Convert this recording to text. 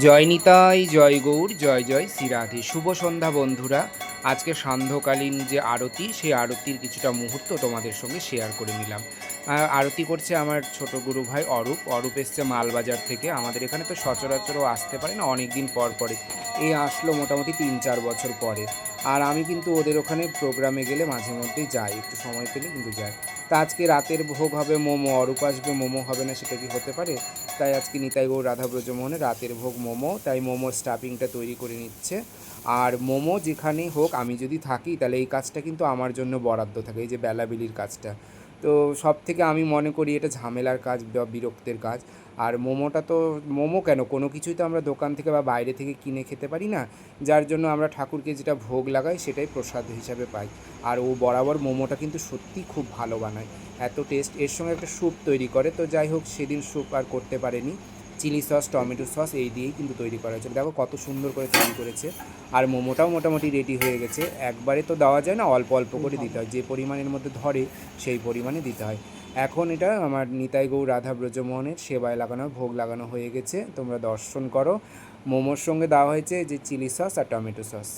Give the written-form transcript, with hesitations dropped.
জয় নিতাই, জয় গৌর, জয় জয় শ্রীরাধে। শুভ সন্ধ্যা বন্ধুরা। আজকে সান্ধ্যকালীন যে আরতি, সেই আরতির কিছুটা মুহূর্ত তোমাদের সঙ্গে শেয়ার করে নিলাম। আরতি করছে আমার ছোট গুরু ভাই অরূপ। অরূপ এসছে মালবাজার থেকে। আমাদের এখানে তো সচরাচরও আসতে পারে না, অনেক দিন পর পরে। এই আসলো মোটামুটি 3-4 বছর পরে। আর আমি কিন্তু ওদের ওখানে প্রোগ্রামে গেলে মাঝে মধ্যেই যাই, একটু সময় পেলে কিন্তু যাই। তা আজকে রাতের ভোগ হবে মোমো। অরূপ আসবে, মোমো হবে না সেটা কি হতে পারে? তাই আজকে নিতাই গৌর রাধা ব্রজমোহনে রাতের ভোগ মোমো, তাই মোমো স্টাফিংটা তৈরি করে নিচ্ছে। আর মোমো যেখানেই হোক, আমি যদি থাকি তাহলে এই কাজটা কিন্তু আমার জন্য বরাদ্দ থাকে, এই যে বেলাবেলির কাজটা। তো সব থেকে আমি মনে করি এটা ঝামেলার কাজ বা বিরক্তের কাজ। আর মোমোটা তো, মোমো কেন, কোনো কিছুই তো আমরা দোকান থেকে বা বাইরে থেকে কিনে খেতে পারি না। যার জন্য আমরা ঠাকুরকে যেটা ভোগ লাগাই সেটাই প্রসাদ হিসাবে পাই। আর ও বরাবর মোমোটা কিন্তু সত্যি খুব ভালো বানায়, এত টেস্ট। এর সঙ্গে একটা স্যুপ তৈরি করে, তো যাই হোক সেদিন স্যুপ আর করতে পারেনি। চিলি সস, টমেটো সস এই দিয়েই কিন্তু তৈরি করা হয়েছে। দেখো কত সুন্দর করে তৈরি করেছে। আর মোমোটাও মোটামুটি রেডি হয়ে গেছে। একবারে তো দেওয়া যায় না, অল্প অল্প করে দিতে হয়, যে পরিমাণের মধ্যে ধরে সেই পরিমাণে দিতে হয়। এখন এটা আমার নিতাই গৌর রাধা ব্রজমোহনের সেবায় লাগানো, ভোগ লাগানো হয়ে গেছে, তোমরা দর্শন করো। মোমোর সঙ্গে দেওয়া হয়েছে যে চিলি সস আর টমেটো সস।